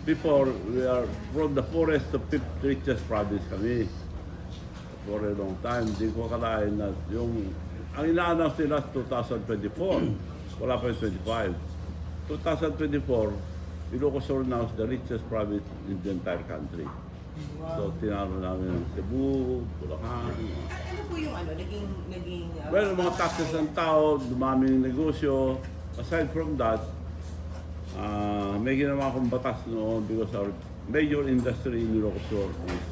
before, we are from the poorest to fifth richest province kami. For a long time, hindi ko akalain na ang ina-announce nila 2024, wala pa yung 25. 2024, Ilocos Sur now is the richest province in the entire country. So, tinalo namin ng Cebu, Bulacan. Ano po yung naging Well, mga taxes ng tao, dumami ng negosyo. Aside from that, may ginawa akong batas noon because our major industry in Ilocos Sur is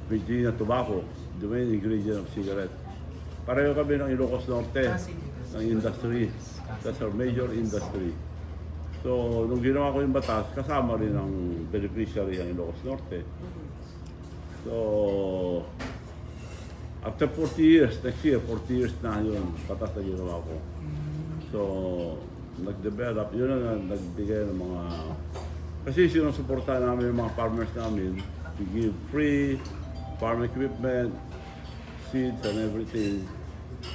Virginia tobacco, the main ingredient of cigarette. Pareho kami ng Ilocos Norte, ng industry. That's our major industry. So, nung ginawa ko yung batas, kasama rin ang beneficiary ang Ilocos Norte. So, after 40 years, next year, 40 years na yun, batas na ginawa ko. So, nag-develop, yun ang nagbigay ng mga... Kasi sinusuportahan namin yung mga farmers namin. We give free farm equipment, seeds and everything.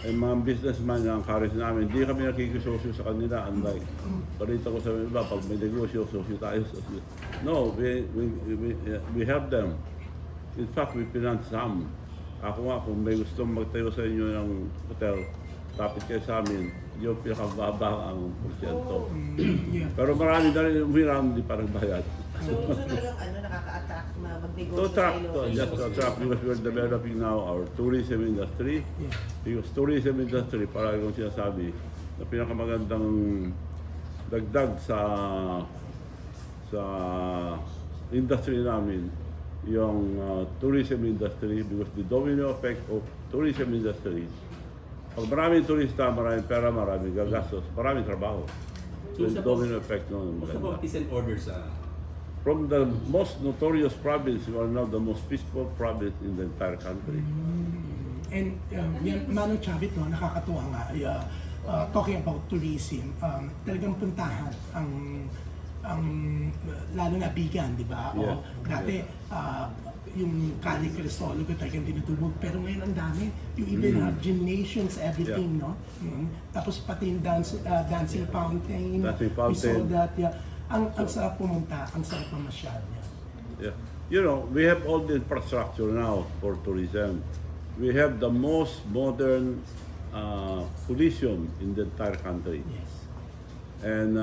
And mga businessman na encourage namin, hindi kami nakikisosyo sa kanila. Unlike, balita ko sa iba, pag may negosyo, sosyo tayo. No, we help them. In fact, we finance some. Ako nga, kung may gusto magtayo sa inyo ng hotel, tapit kayo sa amin, yung pinakababa ang porsyento. Pero marami na rin umiram, hindi parang bayad. So talagang nakaka-attract magnegosyo To attract, sa Ilocos. just to attract, because we're developing now our tourism industry. Because tourism industry, parang kong sinasabi, na pinakamagandang dagdag sa industry namin, yung tourism industry, because the domino effect of tourism industry, pag maraming turista, maraming pera, maraming gagastos, maraming trabaho. So, yung domino effect nun. Gusto ko peace and order sa... From the most notorious province, we are now the most peaceful province in the entire country. And yan, Manong Chavit, no, nakakatuwa nga, talking about tourism, talagang puntahan ang lalo na Bigan, di ba? Yeah. O dati, yung Cali Crisologo talagang tinutulog, pero ngayon ang dami. You even have gymnasiums, everything, no? Tapos pati yung dancing fountain. Dancing We saw fountain. that, yeah. Ang sarap pumunta, ang sarap mamasyal niya. Yeah. You know, we have all the infrastructure now for tourism. We have the most modern Coliseum in the entire country. Yes. And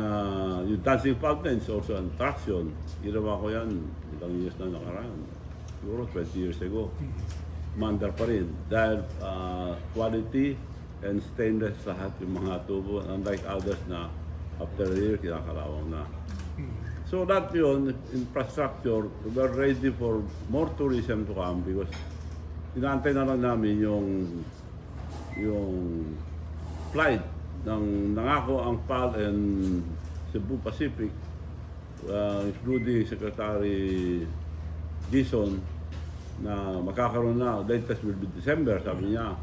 yung dancing fountain is also an attraction. Ginawa ko yan ilang years na nakaraan. Siguro 20 years ago. Mandar pa rin. Dahil quality and stainless lahat yung mga tubo. Unlike others na after a year, kinakalawang na. So that yun, infrastructure, we're ready for more tourism to come because inaantay na lang namin yung flight ng nangako ang PAL and Cebu Pacific, including Secretary Gison, na makakaroon na, latest will be December, sabi niya.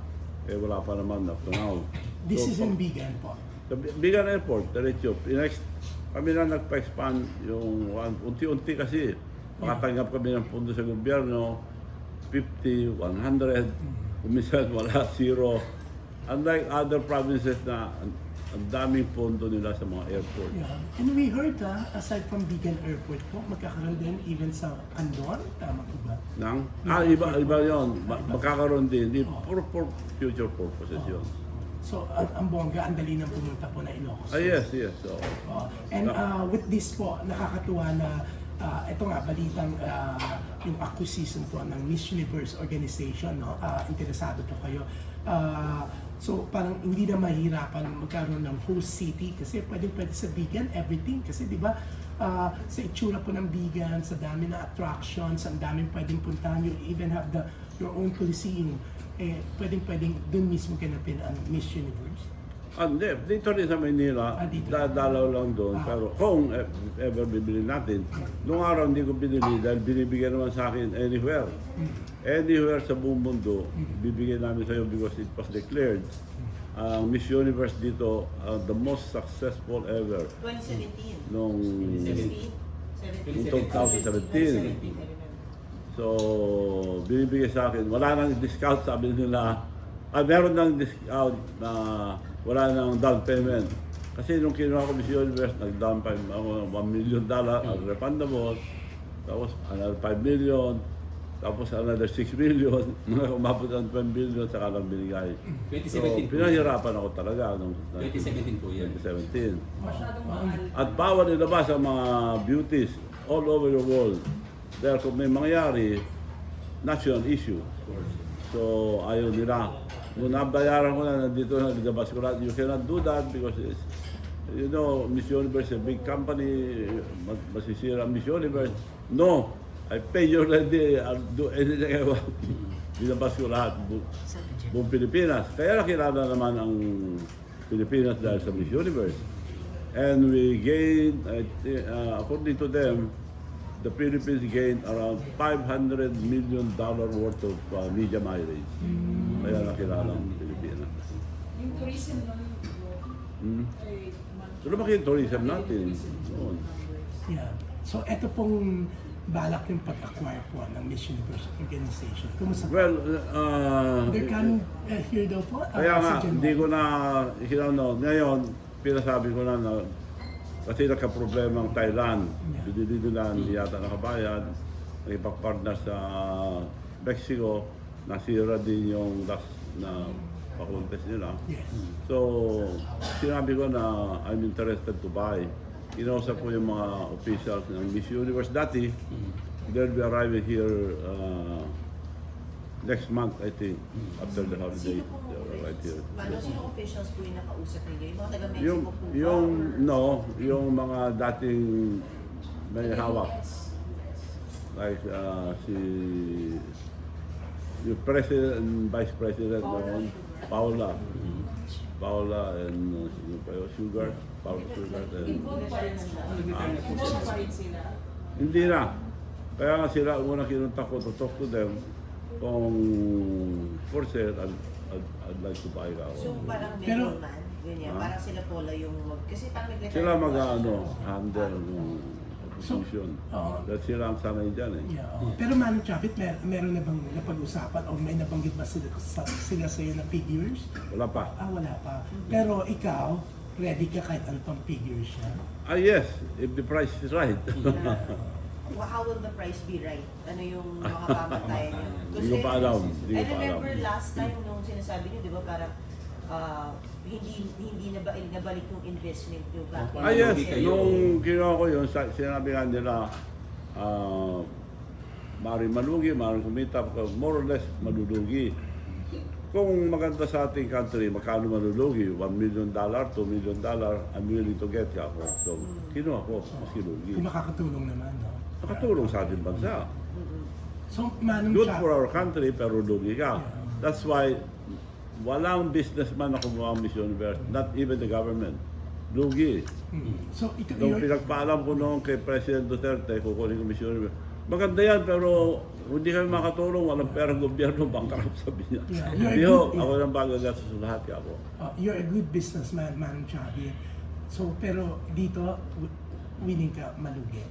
Eh wala pa naman up to now. This is in Bigan po. Sa Bigan Airport, diretso. Kami na nagpa-expand yung unti-unti kasi makatanggap kami ng pundo sa gobyerno, 50, 100, kumisan wala, 0. Unlike other provinces na ang daming pondo nila sa mga airport. Yeah. And we heard, aside from Bigan Airport po, magkakaroon din even sa Andon, tama po ba? Iba yun. Magkakaroon din. For future purposes yun. So, ang bongga, ang dali nang pumunta po na Ilocos. Yes. So, And with this po, nakakatuwa na ito nga, balitang yung acquisition po ng Miss Universe organization, no? Interesado po kayo. So, parang hindi na mahirapan magkaroon ng host city kasi pwede sa Bigan, everything. Kasi di ba, sa itsura po ng Bigan, sa dami na attractions, ang daming pwedeng puntahan, you even have your own coliseum. Pwedeng dun mismo ganapin ang Miss Universe. Hindi, dito rin sa Manila, Dito. dadalaw lang doon. Pero kung ever bibili natin, noong araw hindi ko binili dahil binibigyan naman sa akin anywhere. Anywhere sa buong mundo, bibigyan namin sa iyo because it was declared. Miss Universe dito, the most successful ever 2017. noong 2017. So, binibigay sa akin, wala nang discount, sabi nila. Meron nang discount na wala nang down payment. Kasi nung kinuha ko Miss Universe, nag-down pa ako ng $1 million, unrefundable. Tapos another 5 million. Tapos another 6 million. Umabot ng 12 million, saka lang binigay. 2017 po. Pinahirapan ako talaga nung 2017 po yan. 2017. Masyadong mahal. At bawal ilabas ang mga beauties all over the world. Dahil kung may mangyari, national issue. So ayaw nila. Nung nabayaran ko na, nandito na, nilabas ko lahat. You cannot do that because it's, you know, Miss Universe is a big company, masisira Miss Universe. No, I pay you already, I'll do anything I want. Nilabas ko lahat, buong Pilipinas. Kaya nakilala naman ang Pilipinas dahil sa Miss Universe. And we gained, according to them, the Philippines gained around $500 million worth of media mileage. Kaya nakilala ang Pilipinas. Yung tourism nun, ay So lumaki yung tourism natin. Noon. Yeah. So, ito pong balak yung pag-acquire po ng Miss Universe Organization. Kumusta po? Well, They're coming here daw po? kaya nga, Sa January. hindi ko na hinano. Ngayon, pinasabi ko na kasi nagka-problema ang Thailand. Dito na hindi yata nakabayad. Nakipag-partner sa Mexico. Nasira din yung last na pa-contest nila. Yes. So, sinabi ko na I'm interested to buy. Kinausap ko yung mga officials ng Miss Universe dati. They'll be arriving here next month, I think, after the holiday. Sino pong They'll arrive here. sino officials po yung nakausap ninyo? Yung mga taga-Mexico Yung, po ba? yung mga dating may hawak. Like si yung President and Vice President noon, Paula and sino pa yun? Paula Sugar. And, involved pa rin sila. Involved pa rin sila. hindi na. Kaya nga sila, unang kinunta ko to talk to them kung for sale, I'd like to buy ka. So parang Pero- middleman, ganyan. Ah. Parang sila po lang yung kasi parang nag-retire Sila po handle ng opposition. Oo. Dahil sila ang sanay dyan eh. Yeah, Pero Manong Chapit, meron na bang napag-usapan o may nabanggit ba sila sa iyo na figures? Wala pa. Wala pa. Pero ikaw, ready ka kahit ano pang figures siya? Yes, if the price is right. Well, how will the price be right? Ano yung makapamantayan nyo? Hindi ko pa alam. Hindi I ko pa alam. remember last time nung sinasabi nyo, di ba, parang hindi nabalik yung investment nyo back in Yes, Malugi kayo. nung kinuha ko yun, sinabi nga nila, maaaring malugi, maaaring kumita, more or less malulugi. Kung maganda sa ating country, magkano malulugi? $1 million, $2 million, I'm willing to get ka ako. So, kinuha ko, maski lugi. Kung makakatulong naman, no? Nakatulong sa ating bansa. So, Manong Good Chapit, for our country, pero lugi ka. That's why, walang businessman na kumuha ang Miss Universe, not even the government. Lugi. So, ikaw, Nung pinagpaalam ko noon kay President Duterte, kukunin ko Miss Universe. Maganda yan, pero hindi kami makatulong, walang perang gobyerno, bankrupt sabi niya. Yeah, Hindi you're ho, good, ako nang magagastos sa lahat ka ako. you're a good businessman, Manong Chapit. So, pero dito, willing ka malugi.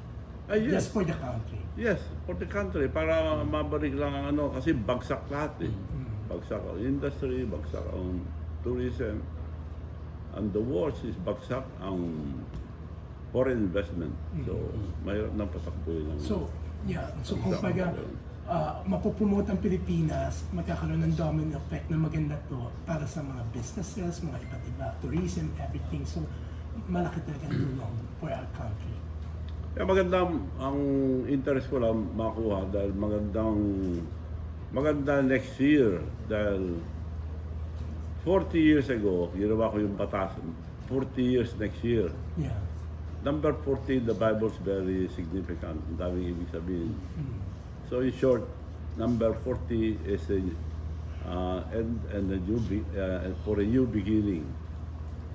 Yes. Just for the country. Yes, for the country, para mabalik lang ang ano, kasi bagsak lahat eh. Bagsak ang industry, bagsak ang tourism. And the worst is bagsak ang foreign investment. So, mayroon nang patakbuhin ng So, yeah. So, kung bagsak. baga, mapupromote ang Pilipinas, magkakaroon ng domino effect na maganda to para sa mga businesses, mga iba't iba, tourism, everything. So, malaki talaga ang tulong for our country. Kaya magandang ang interest ko lang makuha dahil maganda next year dahil 40 years ago, ginawa ko yung batas. 40 years next year. Yeah. Number 40 in the Bible is very significant. Ang daming ibig sabihin. So in short, number 40 is and a for a new beginning.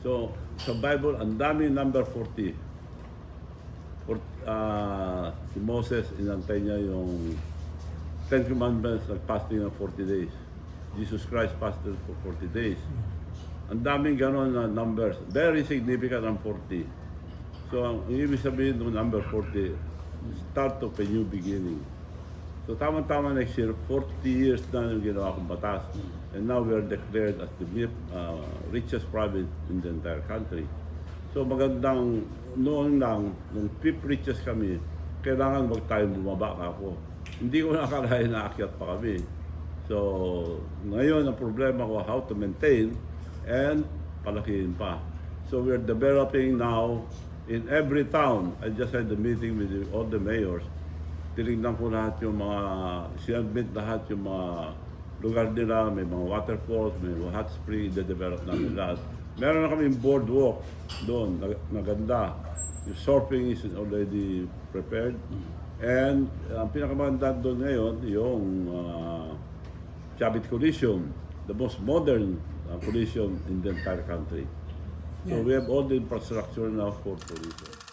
So sa Bible, ang daming number 40. Si Moses, inantay niya yung Ten Commandments, nag-fasting ng 40 days. Jesus Christ fasted for 40 days. Ang daming ganon na numbers. Very significant ang 40. So, ang ibig sabihin ng number 40, start of a new beginning. So, tama-tama next year, 40 years na yung ginawa kong batas. And now we are declared as the richest province in the entire country. So magandang noon lang, nung fifth reaches kami, kailangan wag tayong bumaba ako. Hindi ko nakakalain na akyat pa kami. So ngayon ang problema ko how to maintain and palakihin pa. So we're developing now in every town. I just had a meeting with all the mayors. Tinignan ko lahat yung mga, sinadmit lahat yung mga lugar nila, may mga waterfalls, may mga hot spring, de-develop namin lahat. Meron na kaming boardwalk doon, na ganda. Yung surfing is already prepared. And ang pinakamaganda doon ngayon, yung Chavit Coliseum, the most modern Coliseum in the entire country. So we have all the infrastructure now for tourism.